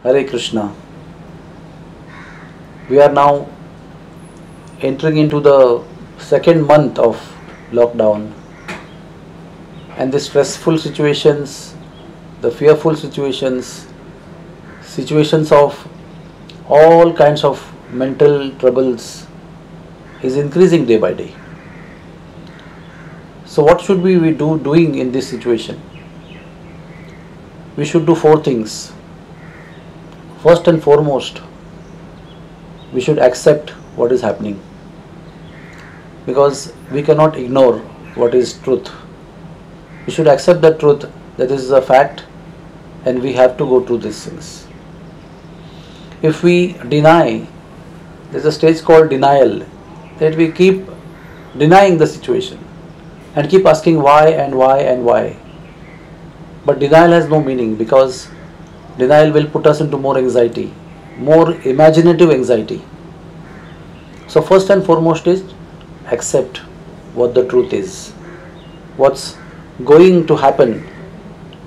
Hare Krishna. We are now entering into the second month of lockdown, and the stressful situations, the fearful situations, situations of all kinds of mental troubles is increasing day by day. So what should we be doing in this situation? We should do four things. First and foremost, we should accept what is happening, because we cannot ignore what is truth. We should accept the truth that this is a fact and we have to go through these things. If we deny, there's a stage called denial, that we keep denying the situation and keep asking why and why and why. But denial has no meaning, because denial will put us into more anxiety, more imaginative anxiety. So first and foremost is accept what the truth is, what's going to happen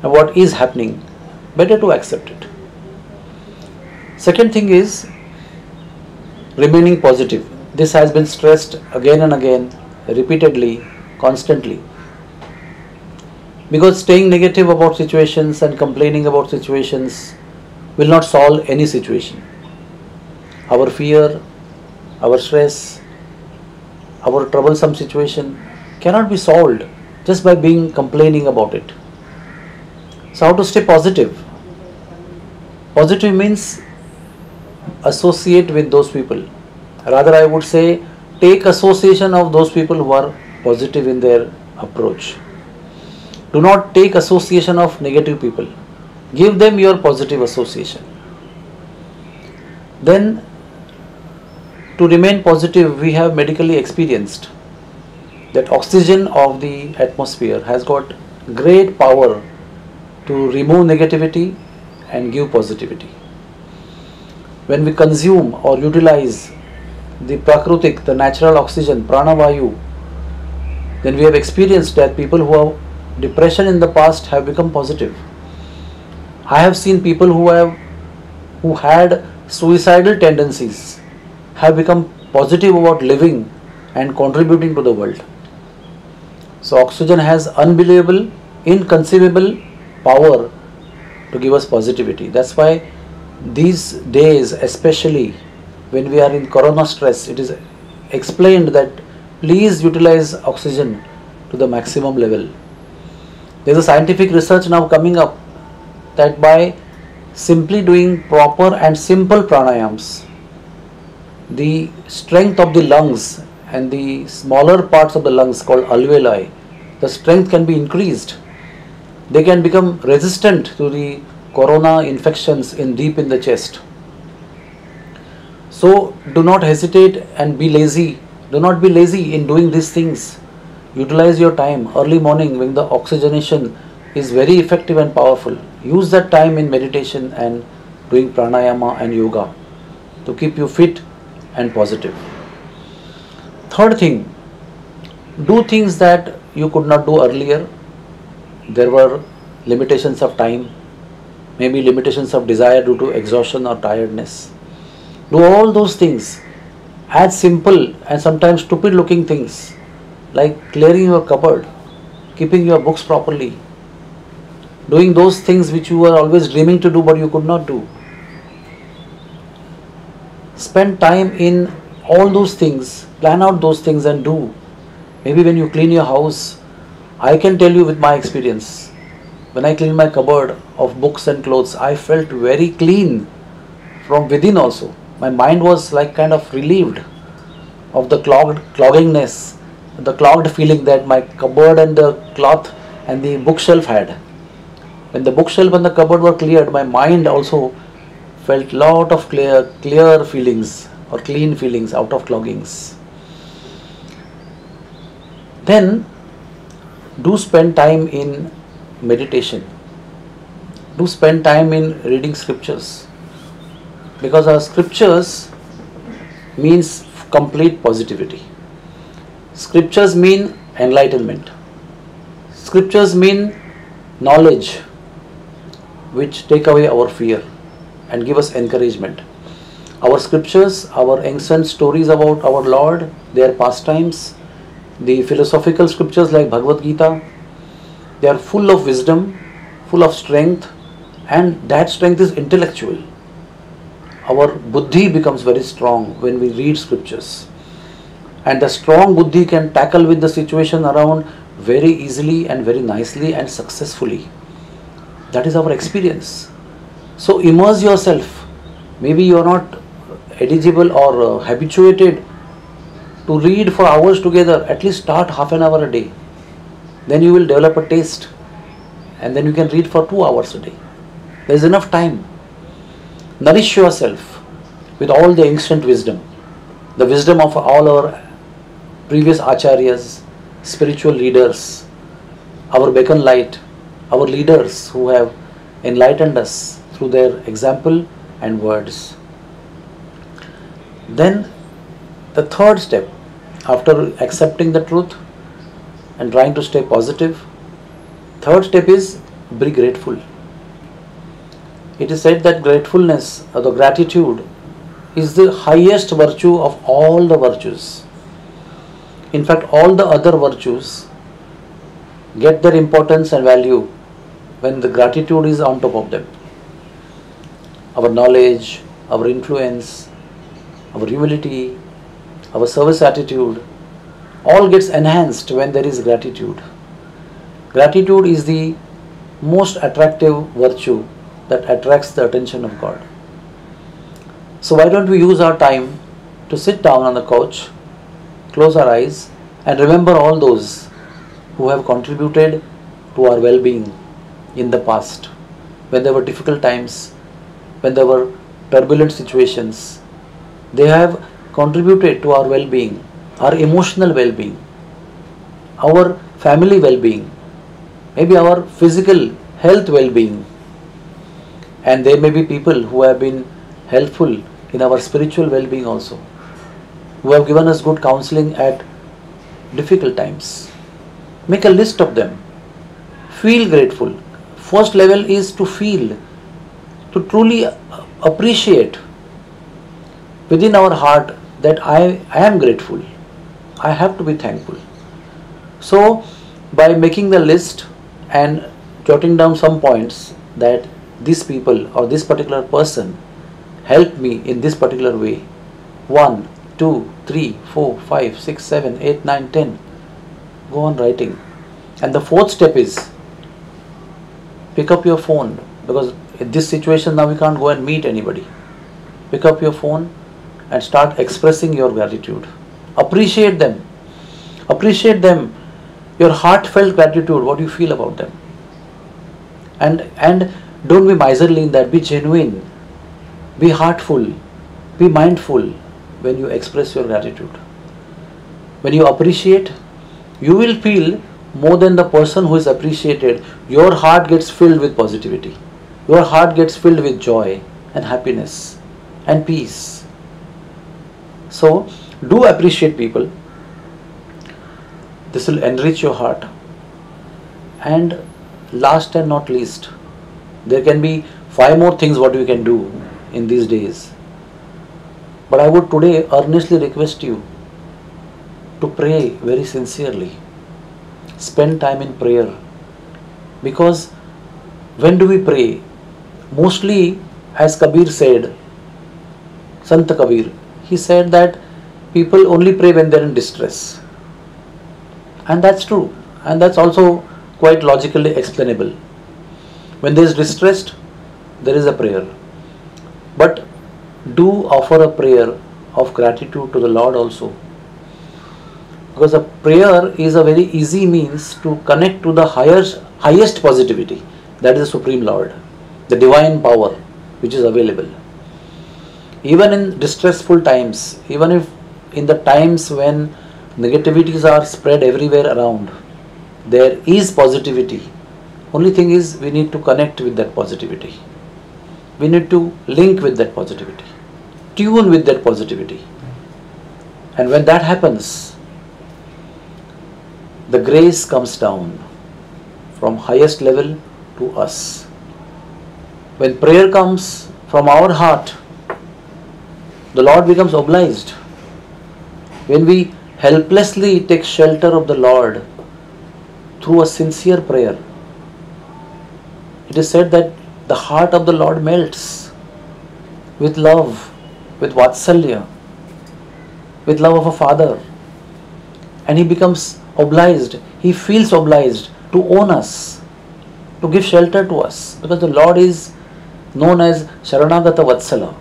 and what is happening. Better to accept it. Second thing is remaining positive. This has been stressed again and again, repeatedly, constantly. Because staying negative about situations and complaining about situations will not solve any situation. Our fear, our stress, our troublesome situation cannot be solved just by being complaining about it. So how to stay positive? Positive means associate with those people. Rather, I would say take association of those people who are positive in their approach. Do not take association of negative people. Give them your positive association. Then, to remain positive, we have medically experienced that oxygen of the atmosphere has got great power to remove negativity and give positivity. When we consume or utilize the prakrutik, the natural oxygen, pranavayu, then we have experienced that people who have depression in the past have become positive. I have seen people who had suicidal tendencies have become positive about living and contributing to the world. So oxygen has unbelievable, inconceivable power to give us positivity. That's why these days, especially when we are in corona stress, it is explained that please utilize oxygen to the maximum level. There is a scientific research now coming up that by simply doing proper and simple pranayams, the strength of the lungs and the smaller parts of the lungs called alveoli, the strength can be increased. They can become resistant to the corona infections deep in the chest. So do not hesitate and be lazy. Do not be lazy in doing these things. Utilize your time early morning when the oxygenation is very effective and powerful. Use that time in meditation and doing pranayama and yoga to keep you fit and positive. Third thing, do things that you could not do earlier. There were limitations of time, maybe limitations of desire due to exhaustion or tiredness. Do all those things, as simple and sometimes stupid looking things like clearing your cupboard, keeping your books properly, doing those things which you were always dreaming to do but you could not do. Spend time in all those things, plan out those things and do. Maybe when you clean your house, I can tell you with my experience, when I cleaned my cupboard of books and clothes, I felt very clean from within also. My mind was like kind of relieved of the cloggingness, the clogged feeling that my cupboard and the cloth and the bookshelf had. When the bookshelf and the cupboard were cleared, my mind also felt lot of clear feelings or clean feelings out of cloggings. Then do spend time in meditation. Do spend time in reading scriptures, because our scriptures means complete positivity. Scriptures mean enlightenment. Scriptures mean knowledge which take away our fear and give us encouragement. Our scriptures, our ancient stories about our Lord, their pastimes, the philosophical scriptures like Bhagavad Gita, they are full of wisdom, full of strength, and that strength is intellectual. Our buddhi becomes very strong when we read scriptures. And the strong buddhi can tackle with the situation around very easily and very nicely and successfully. That is our experience. So immerse yourself. Maybe you are not eligible or habituated to read for hours together. At least start half an hour a day. Then you will develop a taste, and then you can read for 2 hours a day. There is enough time. Nourish yourself with all the ancient wisdom, the wisdom of all our previous acharyas, spiritual leaders, our beacon light, our leaders who have enlightened us through their example and words. Then the third step, after accepting the truth and trying to stay positive, third step is be grateful. It is said that gratefulness or the gratitude is the highest virtue of all the virtues. In fact, all the other virtues get their importance and value when the gratitude is on top of them. Our knowledge, our influence, our humility, our service attitude, all gets enhanced when there is gratitude. Gratitude is the most attractive virtue that attracts the attention of God. So why don't we use our time to sit down on the couch, close our eyes, and remember all those who have contributed to our well-being in the past, when there were difficult times, when there were turbulent situations. They have contributed to our well-being, our emotional well-being, our family well-being, maybe our physical health well-being. And there may be people who have been helpful in our spiritual well-being also, who have given us good counseling at difficult times. Make a list of them. Feel grateful. First level is to feel, to truly appreciate within our heart that I am grateful. I have to be thankful. So by making the list and jotting down some points that these people or this particular person helped me in this particular way, 1, 2, 3, 4, 5, 6, 7, 8, 9, 10, go on writing. And the fourth step is pick up your phone, because in this situation now we can't go and meet anybody. Pick up your phone and start expressing your gratitude. Appreciate them. Appreciate them. Your heartfelt gratitude, what you feel about them. And don't be miserly in that. Be genuine. Be heartful. Be mindful when you express your gratitude. When you appreciate, you will feel more than the person who is appreciated. Your heart gets filled with positivity. Your heart gets filled with joy and happiness and peace. So, do appreciate people. This will enrich your heart. And last and not least, there can be 5 more things what we can do in these days. But I would today earnestly request you to pray very sincerely. Spend time in prayer. Because when do we pray? Mostly, as Kabir said, Sant Kabir, he said that people only pray when they are in distress. And that's true. And that's also quite logically explainable. When there is distress, there is a prayer. But do offer a prayer of gratitude to the Lord also. Because a prayer is a very easy means to connect to the highest positivity. That is the Supreme Lord, the divine power which is available. Even in distressful times, even if in the times when negativities are spread everywhere around, there is positivity. Only thing is, we need to connect with that positivity. We need to link with that positivity, tune with that positivity. And when that happens, the grace comes down from highest level to us. When prayer comes, from our heart, the Lord becomes obliged. When we helplessly take shelter of the Lord through a sincere prayer, it is said that the heart of the Lord melts with love, with vatsalya, with love of a father, and he becomes obliged, he feels obliged to own us, to give shelter to us, because the Lord is known as Sharanagata Vatsala.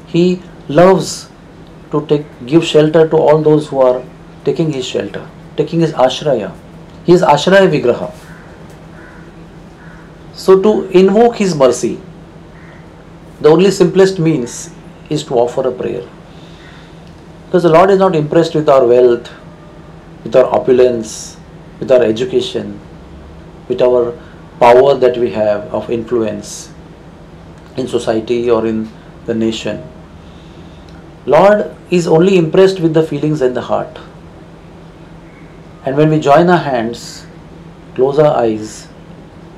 He loves to give shelter to all those who are taking his shelter, taking his ashraya. He is ashraya vigraha. So to invoke his mercy, the only simplest means is to offer a prayer. Because the Lord is not impressed with our wealth, with our opulence, with our education, with our power that we have of influence in society or in the nation. Lord is only impressed with the feelings and the heart. And when we join our hands, close our eyes,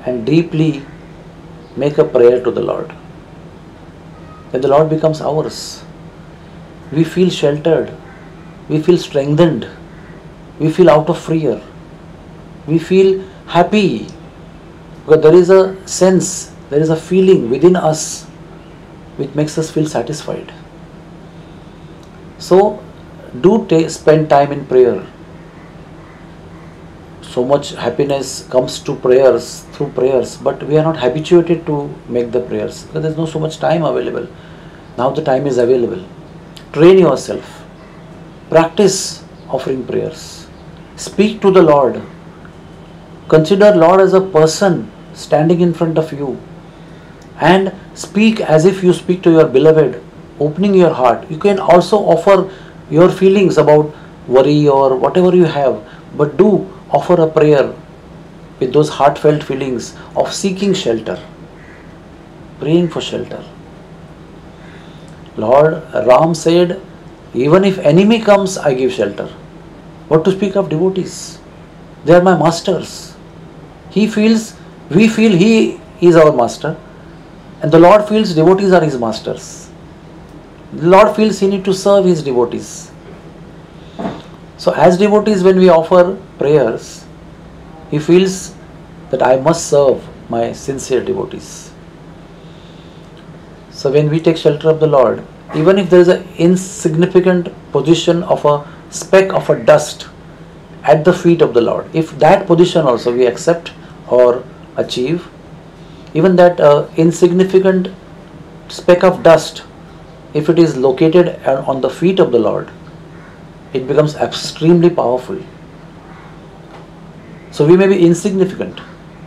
and deeply make a prayer to the Lord, then the Lord becomes ours. We feel sheltered, we feel strengthened, we feel out of fear, we feel happy, because there is a sense, there is a feeling within us which makes us feel satisfied. So do spend time in prayer. So much happiness comes to prayers, through prayers, but we are not habituated to make the prayers because there is no so much time available. Now the time is available. Train yourself. Practice offering prayers. Speak to the Lord. Consider Lord as a person standing in front of you, and speak as if you speak to your beloved, opening your heart. You can also offer your feelings about worry or whatever you have, but do offer a prayer with those heartfelt feelings of seeking shelter, praying for shelter. Lord Ram said, even if enemy comes, I give shelter. What to speak of devotees? They are my masters. We feel he is our master, and the Lord feels devotees are his masters. The Lord feels he needs to serve his devotees. So as devotees, when we offer prayers, he feels that I must serve my sincere devotees. So when we take shelter of the Lord, even if there is an insignificant position of a speck of a dust at the feet of the Lord, if that position also we accept or achieve, even that insignificant speck of dust, if it is located on the feet of the Lord, it becomes extremely powerful. So we may be insignificant,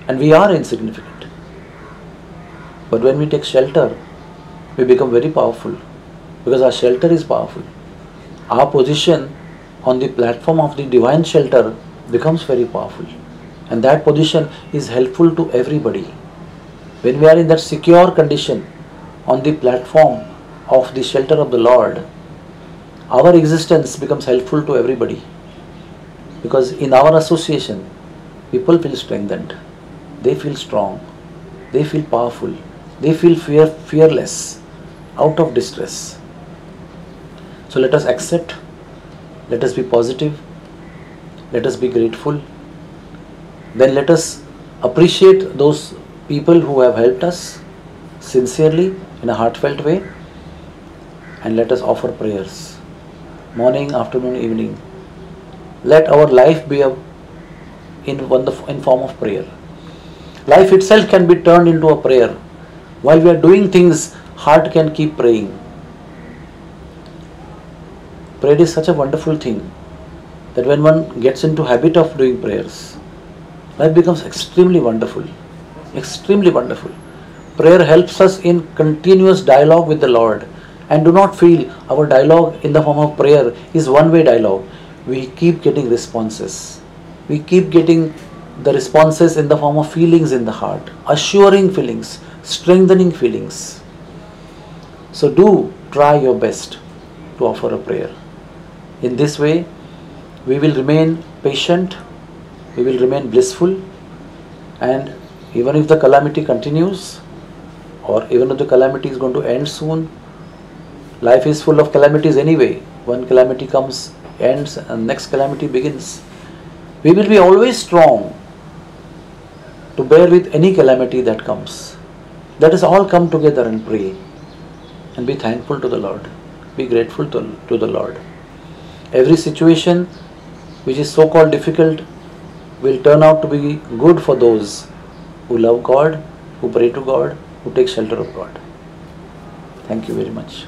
and we are insignificant, but when we take shelter, we become very powerful, because our shelter is powerful. Our position on the platform of the divine shelter becomes very powerful, and that position is helpful to everybody. When we are in that secure condition on the platform of the shelter of the Lord, our existence becomes helpful to everybody, because in our association, people feel strengthened, they feel strong, they feel powerful, they feel fearless, out of distress. So let us accept, let us be positive, let us be grateful, then let us appreciate those people who have helped us sincerely in a heartfelt way, and let us offer prayers morning, afternoon, evening. Let our life be in form of prayer. Life itself can be turned into a prayer. While we are doing things, heart can keep praying. Prayer is such a wonderful thing that when one gets into habit of doing prayers, life becomes extremely wonderful. Extremely wonderful. Prayer helps us in continuous dialogue with the Lord. And do not feel our dialogue in the form of prayer is one-way dialogue. We keep getting responses. We keep getting the responses in the form of feelings in the heart, assuring feelings, strengthening feelings. So do try your best to offer a prayer. In this way, we will remain patient, we will remain blissful, and even if the calamity continues, or even if the calamity is going to end soon. Life is full of calamities anyway. One calamity comes, ends, and next calamity begins. We will be always strong to bear with any calamity that comes. Let us all come together and pray and be thankful to the Lord. Be grateful to the Lord. Every situation which is so called difficult will turn out to be good for those who love God, who pray to God, who take shelter of God. Thank you very much.